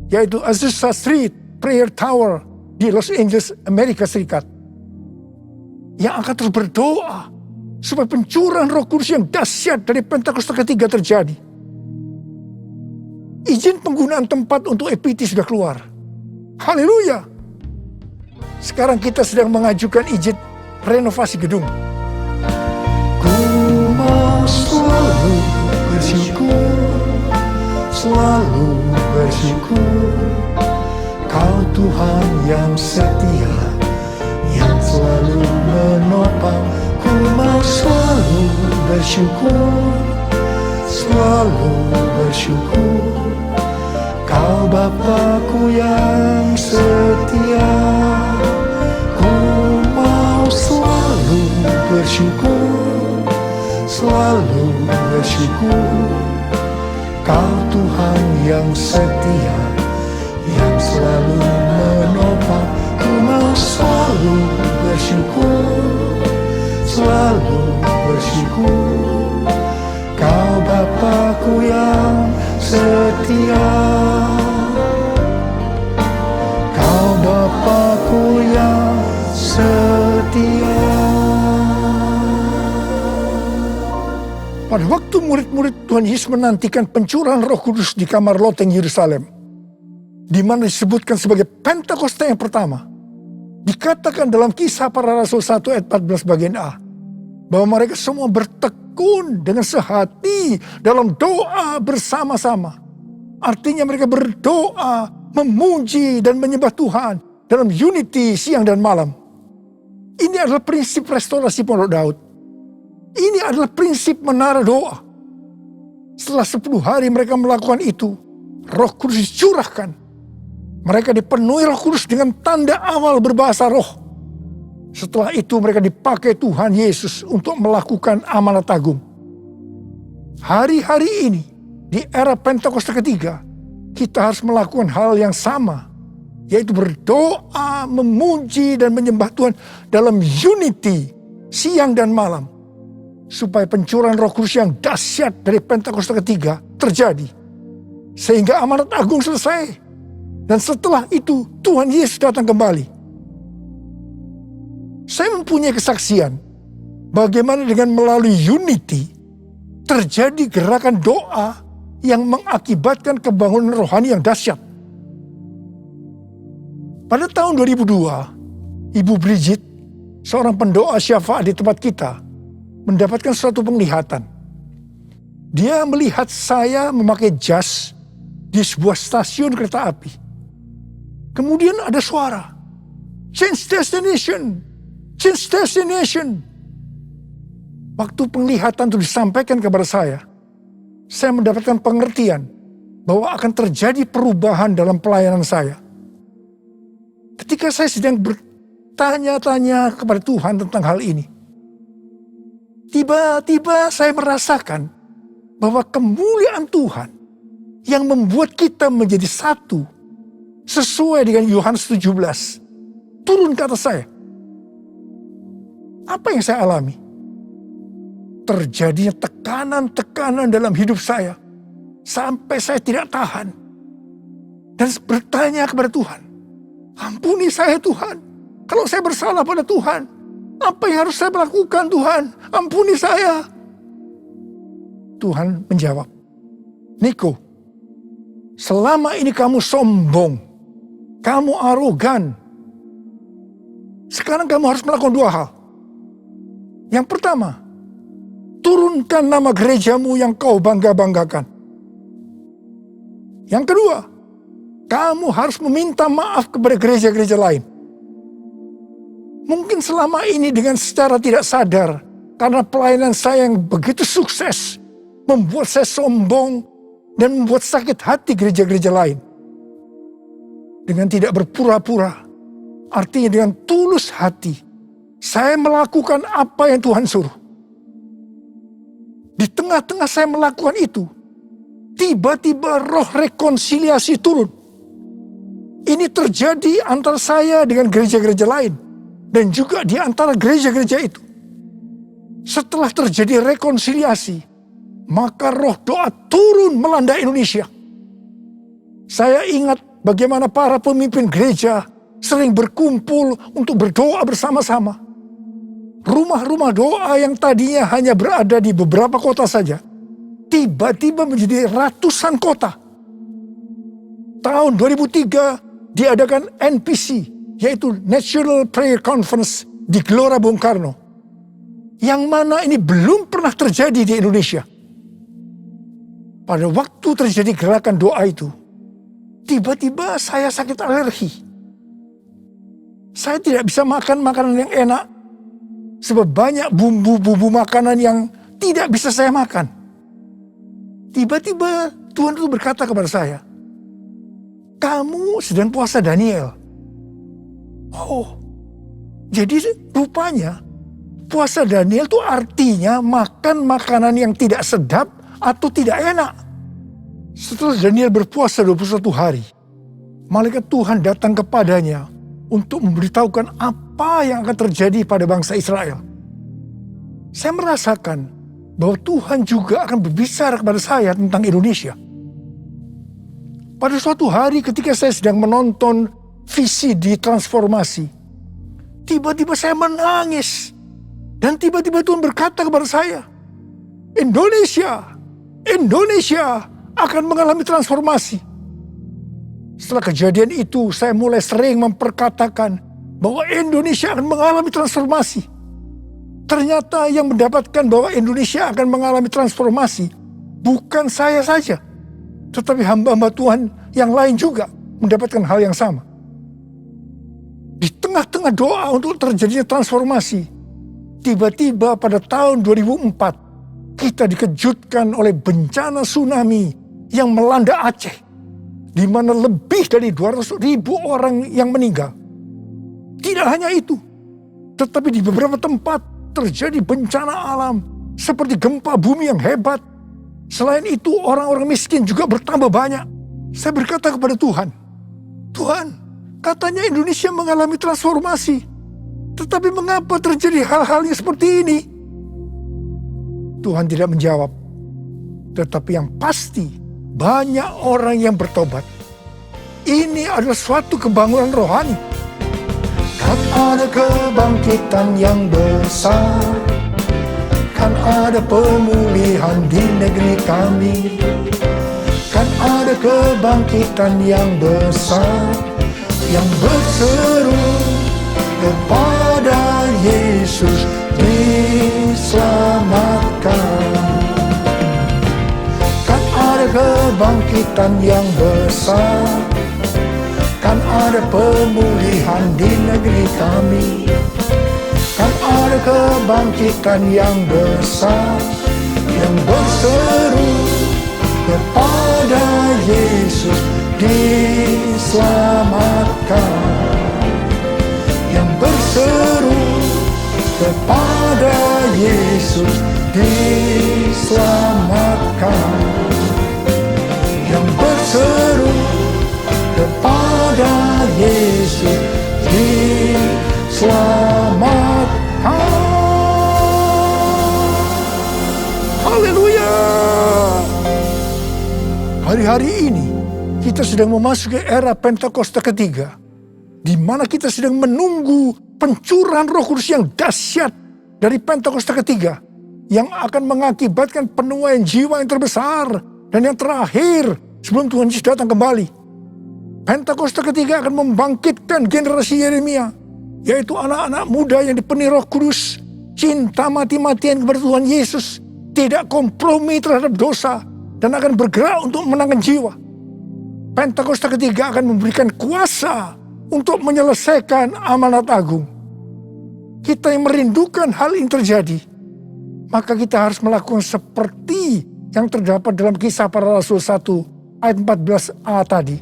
yaitu Azusa Street Prayer Tower di Los Angeles, Amerika Serikat, yang akan terus berdoa supaya pencurahan Roh Kudus yang dahsyat dari Pentakosta ketiga terjadi. Izin penggunaan tempat untuk APT sudah keluar. Haleluya. Sekarang kita sedang mengajukan izin renovasi gedung. Ku mau selalu bersyukur, selalu bersyukur. Kau Tuhan yang setia, yang selalu menopang. Ku mau selalu bersyukur, selalu bersyukur. Kau Bapa-Ku yang setia. Ku mau selalu bersyukur, selalu bersyukur. Kau Tuhan yang setia, yang selalu menopang. Ku mau selalu bersyukur, selalu bersyukur. Kau Bapa-Ku yang setia. Kau Bapa-Ku yang setia. Pada waktu murid-murid Tuhan Yesus menantikan pencurahan Roh Kudus di kamar loteng Yerusalem, di mana disebutkan sebagai Pentakosta yang pertama, dikatakan dalam Kisah Para Rasul 1 ayat 14 bagian A, bahwa mereka semua bertekun dengan sehati dalam doa bersama-sama. Artinya mereka berdoa, memuji dan menyembah Tuhan dalam unity siang dan malam. Ini adalah prinsip restorasi Pondok Daud. Ini adalah prinsip menara doa. Setelah 10 hari mereka melakukan itu, Roh Kudus dicurahkan. Mereka dipenuhi Roh Kudus dengan tanda awal berbahasa roh. Setelah itu mereka dipakai Tuhan Yesus untuk melakukan amanat agung. Hari-hari ini, di era Pentakosta ketiga, kita harus melakukan hal yang sama, yaitu berdoa, memuji, dan menyembah Tuhan dalam unity, siang dan malam, supaya pencurahan Roh Kudus yang dahsyat dari Pentakosta ketiga terjadi, sehingga amanat agung selesai. Dan setelah itu Tuhan Yesus datang kembali. Saya mempunyai kesaksian bagaimana dengan melalui unity terjadi gerakan doa yang mengakibatkan kebangunan rohani yang dahsyat. Pada tahun 2002, Ibu Bridget, seorang pendoa syafaat di tempat kita, mendapatkan suatu penglihatan. Dia melihat saya memakai jas di sebuah stasiun kereta api. Kemudian ada suara, change destination, change destination. Waktu penglihatan itu disampaikan kepada saya mendapatkan pengertian bahwa akan terjadi perubahan dalam pelayanan saya. Ketika saya sedang bertanya-tanya kepada Tuhan tentang hal ini, tiba-tiba saya merasakan bahwa kemuliaan Tuhan yang membuat kita menjadi satu, sesuai dengan Yohanes 17, turun ke atas saya. Apa yang saya alami? Terjadinya tekanan-tekanan dalam hidup saya, sampai saya tidak tahan. Dan bertanya kepada Tuhan, ampuni saya Tuhan, kalau saya bersalah pada Tuhan, apa yang harus saya lakukan Tuhan? Ampuni saya. Tuhan menjawab, Niko, selama ini kamu sombong, kamu arogan. Sekarang kamu harus melakukan dua hal. Yang pertama, turunkan nama gerejamu yang kau bangga-banggakan. Yang kedua, kamu harus meminta maaf kepada gereja-gereja lain. Mungkin selama ini dengan secara tidak sadar, karena pelayanan saya yang begitu sukses, membuat saya sombong dan membuat sakit hati gereja-gereja lain. Dengan tidak berpura-pura, artinya dengan tulus hati, saya melakukan apa yang Tuhan suruh. Di tengah-tengah saya melakukan itu, tiba-tiba roh rekonsiliasi turun. Ini terjadi antara saya dengan gereja-gereja lain, dan juga di antara gereja-gereja itu. Setelah terjadi rekonsiliasi, maka roh doa turun melanda Indonesia. Saya ingat bagaimana para pemimpin gereja sering berkumpul untuk berdoa bersama-sama. Rumah-rumah doa yang tadinya hanya berada di beberapa kota saja, tiba-tiba menjadi ratusan kota. Tahun 2003 diadakan NPC, yaitu National Prayer Conference di Gelora Bung Karno, yang mana ini belum pernah terjadi di Indonesia. Pada waktu terjadi gerakan doa itu, tiba-tiba saya sakit alergi. Saya tidak bisa makan makanan yang enak, sebab banyak bumbu-bumbu makanan yang tidak bisa saya makan. Tiba-tiba Tuhan itu berkata kepada saya, kamu sedang puasa Daniel. Oh, jadi rupanya puasa Daniel itu artinya makan makanan yang tidak sedap atau tidak enak. Setelah Daniel berpuasa 21 hari, malaikat Tuhan datang kepadanya untuk memberitahukan apa yang akan terjadi pada bangsa Israel. Saya merasakan bahwa Tuhan juga akan berbicara kepada saya tentang Indonesia. Pada suatu hari ketika saya sedang menonton VCD transformasi, tiba-tiba saya menangis. Dan tiba-tiba Tuhan berkata kepada saya, Indonesia akan mengalami transformasi. Setelah kejadian itu, saya mulai sering memperkatakan bahwa Indonesia akan mengalami transformasi. Ternyata yang mendapatkan bahwa Indonesia akan mengalami transformasi bukan saya saja, tetapi hamba-hamba Tuhan yang lain juga mendapatkan hal yang sama. Di tengah-tengah doa untuk terjadinya transformasi, tiba-tiba pada tahun 2004, kita dikejutkan oleh bencana tsunami yang melanda Aceh. di mana lebih dari 200.000 orang yang meninggal. Tidak hanya itu, tetapi di beberapa tempat terjadi bencana alam seperti gempa bumi yang hebat. Selain itu, orang-orang miskin juga bertambah banyak. Saya berkata kepada Tuhan, Tuhan, katanya Indonesia mengalami transformasi, tetapi mengapa terjadi hal-hal yang seperti ini? Tuhan tidak menjawab, tetapi yang pasti banyak orang yang bertobat. Ini adalah suatu kebangunan rohani. Kan ada kebangkitan yang besar, kan ada pemulihan di negeri kami, kan ada kebangkitan yang besar, yang berseru kepada Yesus diselamatkan. Kan ada kebangkitan yang besar, kan ada pemulihan di negeri kami, kan ada kebangkitan yang besar, yang berseru kepada Yesus diselamatkan, yang berseru kepada Yesus diselamatkan, yang berseru kepada Yesus diselamatkan. Haleluya. Hari-hari ini kita sedang memasuki era Pentakosta ketiga, di mana kita sedang menunggu pencurahan Roh Kudus yang dahsyat dari Pentakosta ketiga, yang akan mengakibatkan penuaian jiwa yang terbesar dan yang terakhir sebelum Tuhan Yesus datang kembali. Pentakosta ketiga akan membangkitkan generasi Yeremia, yaitu anak-anak muda yang dipenuhi Roh Kudus, cinta mati-matian kepada Tuhan Yesus, tidak kompromi terhadap dosa, dan akan bergerak untuk menangkan jiwa. Pentakosta ketiga akan memberikan kuasa untuk menyelesaikan amanat agung. Kita yang merindukan hal ini terjadi, maka kita harus melakukan seperti yang terdapat dalam Kisah Para Rasul 1 ayat 14a tadi,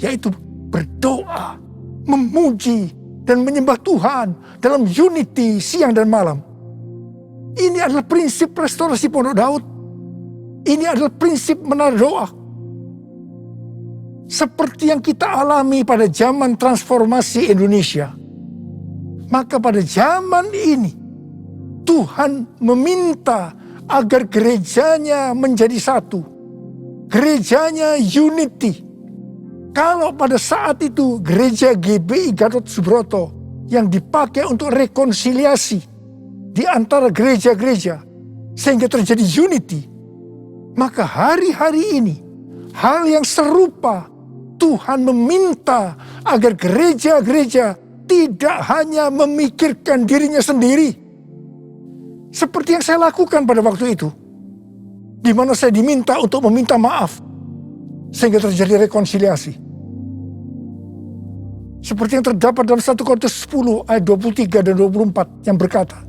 yaitu berdoa, memuji, dan menyembah Tuhan dalam unity siang dan malam. Ini adalah prinsip restorasi Pondok Daud. Ini adalah prinsip menara doa. Seperti yang kita alami pada zaman transformasi Indonesia, maka pada zaman ini Tuhan meminta agar gerejanya menjadi satu. Gerejanya unity. Kalau pada saat itu gereja GBI Gatot Subroto yang dipakai untuk rekonsiliasi di antara gereja-gereja sehingga terjadi unity, maka hari-hari ini hal yang serupa Tuhan meminta agar gereja-gereja tidak hanya memikirkan dirinya sendiri. Seperti yang saya lakukan pada waktu itu, di mana saya diminta untuk meminta maaf sehingga terjadi rekonsiliasi. Seperti yang terdapat dalam 1 Korintus 10 ayat 23 dan 24 yang berkata,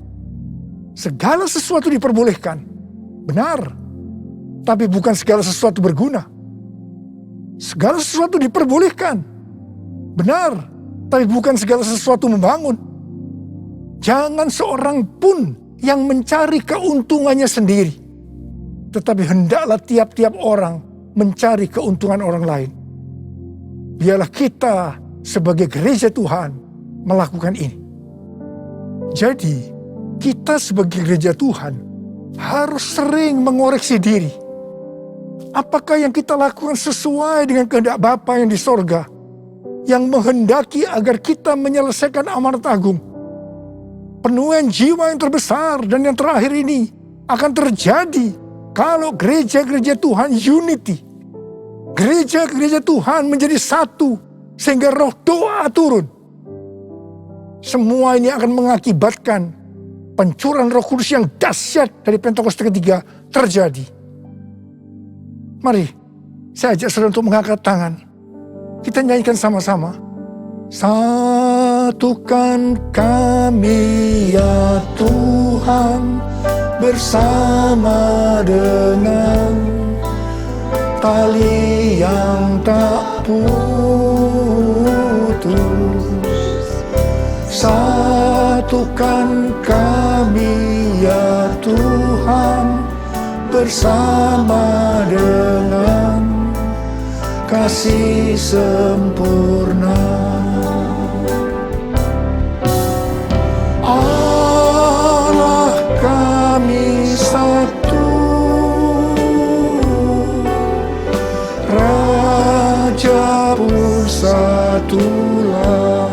segala sesuatu diperbolehkan, benar, tapi bukan segala sesuatu berguna. Segala sesuatu diperbolehkan, benar, tapi bukan segala sesuatu membangun. Jangan seorang pun yang mencari keuntungannya sendiri, tetapi hendaklah tiap-tiap orang mencari keuntungan orang lain. Biarlah kita sebagai gereja Tuhan melakukan ini. Jadi, kita sebagai gereja Tuhan harus sering mengoreksi diri. Apakah yang kita lakukan sesuai dengan kehendak Bapa yang di sorga, yang menghendaki agar kita menyelesaikan amanat agung? Penuaian jiwa yang terbesar dan yang terakhir ini akan terjadi kalau gereja-gereja Tuhan unity. Gereja-gereja Tuhan menjadi satu sehingga roh doa turun. Semua ini akan mengakibatkan pencurahan Roh Kudus yang dahsyat dari Pentakosta ketiga terjadi. Mari, saya ajak saudara untuk mengangkat tangan. Kita nyanyikan sama-sama. Satukan kami ya Tuhan bersama dengan tali yang tak putus. Satukan kami ya Tuhan bersama dengan kasih sempurna. Allah kami satu, Raja pun satulah.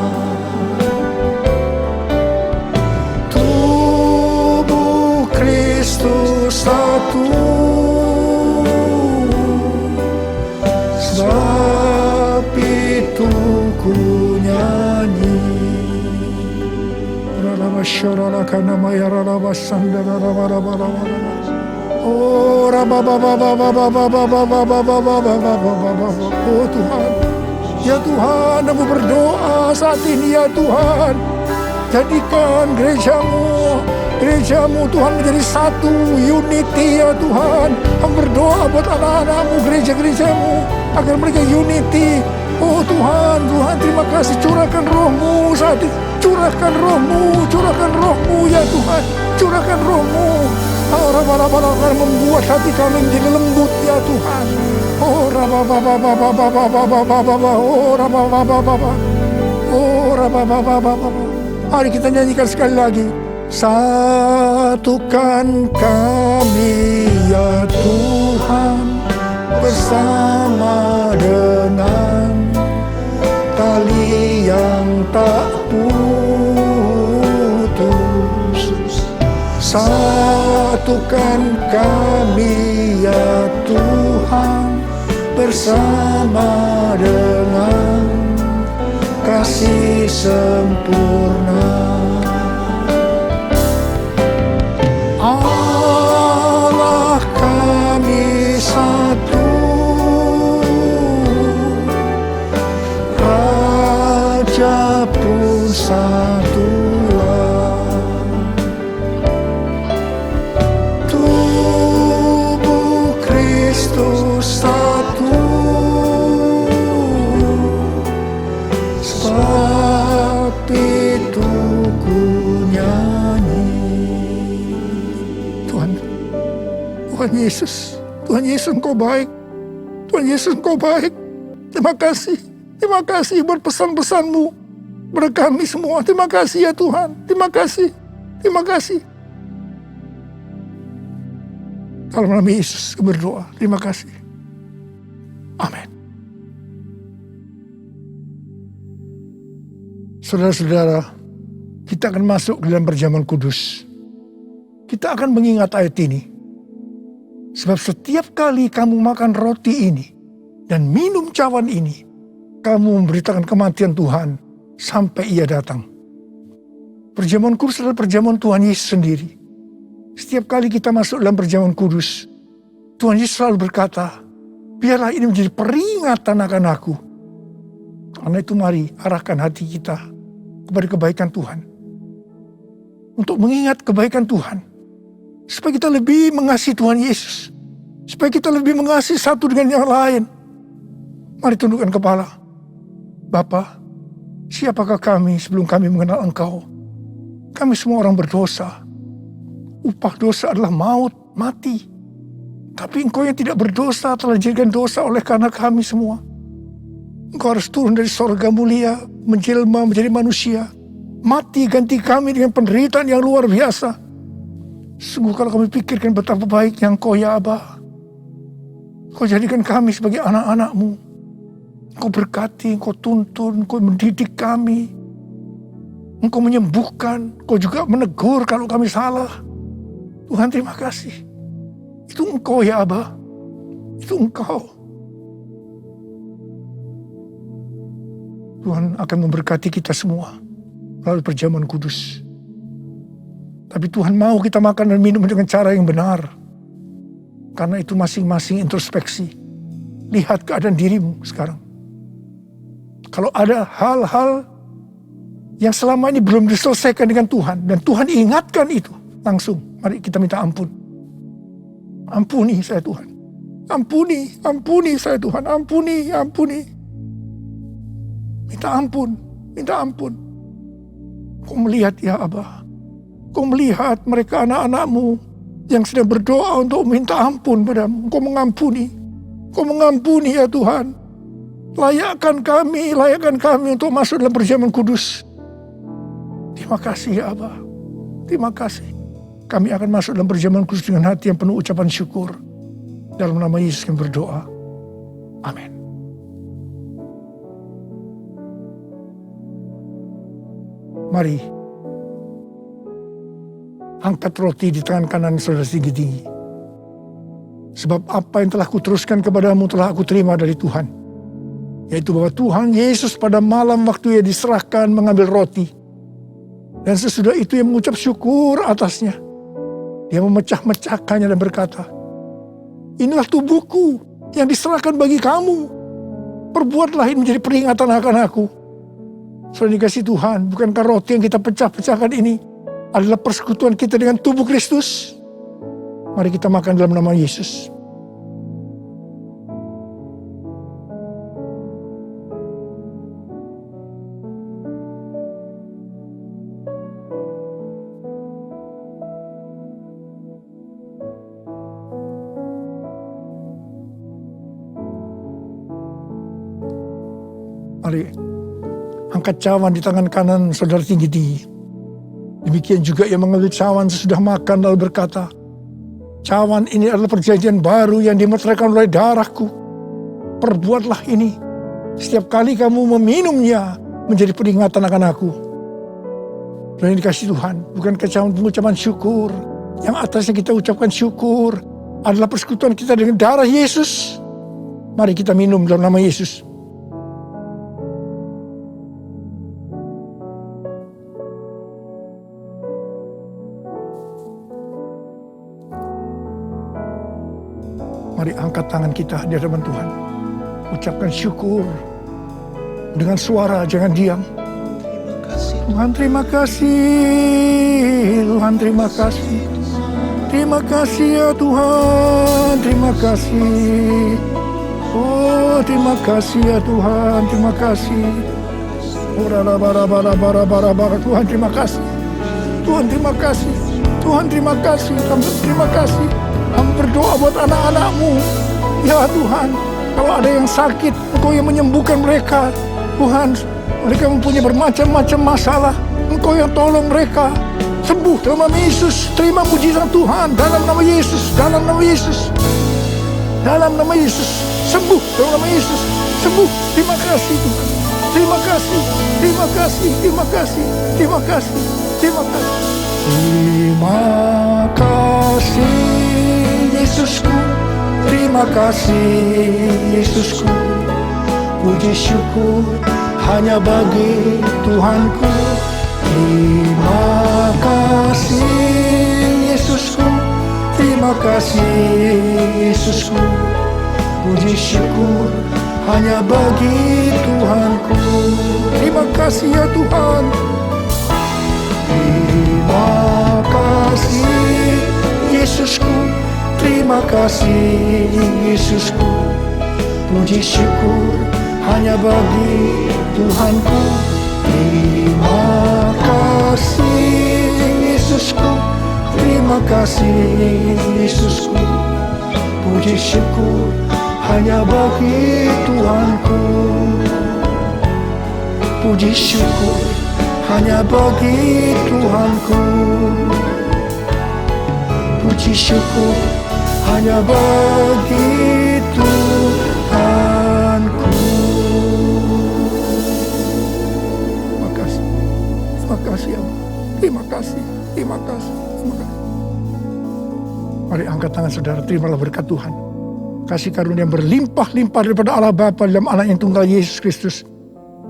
Tubuh Kristus satu, sebab itu ku nyanyi. Oh Tuhan, ya Tuhan, aku berdoa saat ini ya Tuhan, jadikan gerejamu Tuhan menjadi satu, unity ya Tuhan. Aku berdoa buat anak-anakmu, gerejamu agar mereka unity. Oh Tuhan, terima kasih, curahkan rohmu saat ini. Curahkan rohmu ya Tuhan, curahkan rohmu. Orang-orang akan membuat hati kami menjadi lembut ya Tuhan. Mari kita nyanyikan sekali lagi. Satukan kami ya Tuhan bersama dengan tali yang tak putus. Satukan kami ya Tuhan bersama dengan kasih sempurna. Allah kami satu, Raja pun satulah. Tubuh Kristus satu, sebab itu ku nyanyi. Tuhan Yesus Engkau baik. Tuhan Yesus Engkau baik. Terima kasih buat pesan-pesan-Mu kepada kami semua. Terima kasih ya Tuhan. Terima kasih. Dalam nama Yesus kami berdoa. Terima kasih. Amin. Saudara-saudara, kita akan masuk ke dalam perjamuan kudus. Kita akan mengingat ayat ini. Sebab setiap kali kamu makan roti ini dan minum cawan ini, kamu memberitakan kematian Tuhan sampai Ia datang. Perjamuan kudus adalah perjamuan Tuhan Yesus sendiri. Setiap kali kita masuk dalam perjamuan kudus, Tuhan Yesus selalu berkata, biarlah ini menjadi peringatan akan aku. Karena itu mari arahkan hati kita kepada kebaikan Tuhan. Untuk mengingat kebaikan Tuhan. Supaya kita lebih mengasihi Tuhan Yesus. Supaya kita lebih mengasihi satu dengan yang lain. Mari tundukkan kepala. Bapa, siapakah kami sebelum kami mengenal Engkau? Kami semua orang berdosa. Upah dosa adalah maut, mati. Tapi Engkau yang tidak berdosa telah dijadikan dosa oleh karena kami semua. Engkau harus turun dari sorga mulia, menjelma menjadi manusia. Mati ganti kami dengan penderitaan yang luar biasa. Sungguh kalau kami pikirkan betapa baiknya Engkau ya Aba. Engkau jadikan kami sebagai anak-anak-Mu. Engkau berkati, Engkau tuntun, Engkau mendidik kami. Engkau menyembuhkan, Engkau juga menegur kalau kami salah. Tuhan terima kasih. Itu Engkau ya Aba. Itu Engkau. Tuhan akan memberkati kita semua melalui perjamuan kudus. Tapi Tuhan mau kita makan dan minum dengan cara yang benar. Karena itu masing-masing introspeksi. Lihat keadaan dirimu sekarang. Kalau ada hal-hal yang selama ini belum diselesaikan dengan Tuhan. Dan Tuhan ingatkan itu langsung. Mari kita minta ampun. Ampuni saya Tuhan. Ampuni, ampuni saya Tuhan, ampuni, ampuni. Minta ampun, minta ampun. Kau melihat ya Abah, kau melihat mereka anak-anakmu yang sedang berdoa untuk minta ampun padamu. Kau mengampuni ya Tuhan. Layakkan kami untuk masuk dalam perjamuan kudus. Terima kasih ya Abah, terima kasih. Kami akan masuk dalam perjamuan kudus dengan hati yang penuh ucapan syukur. Dalam nama Yesus kami berdoa. Amin. Mari, angkat roti di tangan kanan saudara tinggi-tinggi. Sebab apa yang telah kuteruskan kepadamu telah aku terima dari Tuhan. Yaitu bahwa Tuhan Yesus pada malam waktu ia diserahkan mengambil roti. Dan sesudah itu ia mengucap syukur atasnya. Dia memecah-mecahkannya dan berkata, inilah tubuhku yang diserahkan bagi kamu. Perbuatlah ini menjadi peringatan akan aku. Saudara dikasih Tuhan, bukankah roti yang kita pecah-pecahkan ini adalah persekutuan kita dengan tubuh Kristus? Mari kita makan dalam nama Yesus. Mari angkat cawan di tangan kanan saudara tinggi-tinggi. Demikian juga ia mengambil cawan sesudah makan lalu berkata, cawan ini adalah perjanjian baru yang dimeteraikan oleh darahku. Perbuatlah ini setiap kali kamu meminumnya menjadi peringatan akan aku. Dan dikasih Tuhan, bukan cawan pengucapan syukur. Yang atasnya kita ucapkan syukur adalah persekutuan kita dengan darah Yesus. Mari kita minum dalam nama Yesus. Mari angkat tangan kita di hadapan Tuhan. Ucapkan syukur. Dengan suara, jangan diam. Tuhan terima kasih. Tuhan terima kasih. Terima kasih ya Tuhan. Terima kasih. Oh terima kasih ya Tuhan. Terima kasih. Tuhan terima kasih. Tuhan terima kasih. Tuhan terima kasih. Kami terima kasih. Kami berdoa buat anak-anak-Mu. Ya Tuhan, kalau ada yang sakit, Engkau yang menyembuhkan mereka. Tuhan, mereka mempunyai bermacam-macam masalah. Engkau yang tolong mereka. Sembuh dalam nama Yesus. Terima mujizat Tuhan dalam nama Yesus. Dalam nama Yesus. Dalam nama Yesus. Sembuh dalam nama Yesus. Sembuh. Terima kasih Tuhan. Terima kasih. Terima kasih. Terima kasih. Terima kasih. Terima kasih. Terima kasih Yesusku, terima kasih Yesusku. Puji syukur hanya bagi Tuhanku. Terima kasih Yesusku, terima kasih Yesusku. Puji syukur hanya bagi Tuhanku. Terima kasih ya Tuhan. Terima kasih Yesusku, terima kasih Yesusku. Puji syukur hanya bagi Tuhanku. Terima kasih Yesusku, terima kasih Yesusku. Puji syukur hanya bagi Tuhanku. Puji syukur hanya bagi Tuhanku. Puji syukur hanya bagi Tuhanku. Terima kasih. Terima kasih Allah. Terima kasih. Terima kasih. Terima kasih. Mari angkat tangan saudara, terimalah berkat Tuhan. Kasih karunia yang berlimpah-limpah daripada Allah Bapa dalam Anak yang tunggal Yesus Kristus.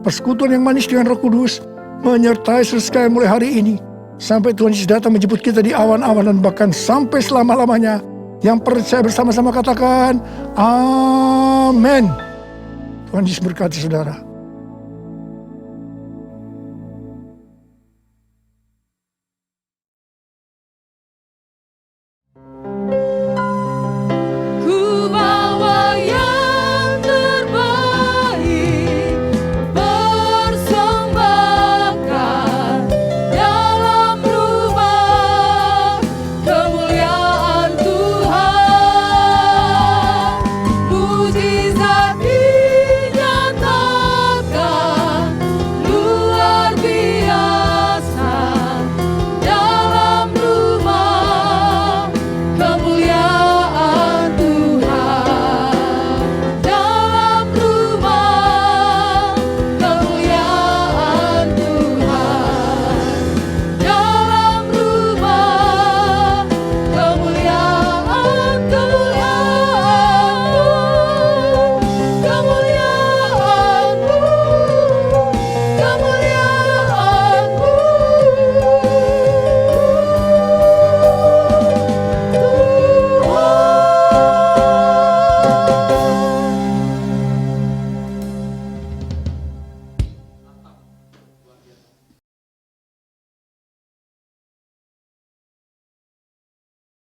Persekutuan yang manis dengan Roh Kudus menyertai saudara mulai hari ini sampai Tuhan Yesus datang menjemput kita di awan-awan dan bahkan sampai selama-lamanya. Yang percaya bersama-sama katakan amin. Tuhan Yesus berkati saudara.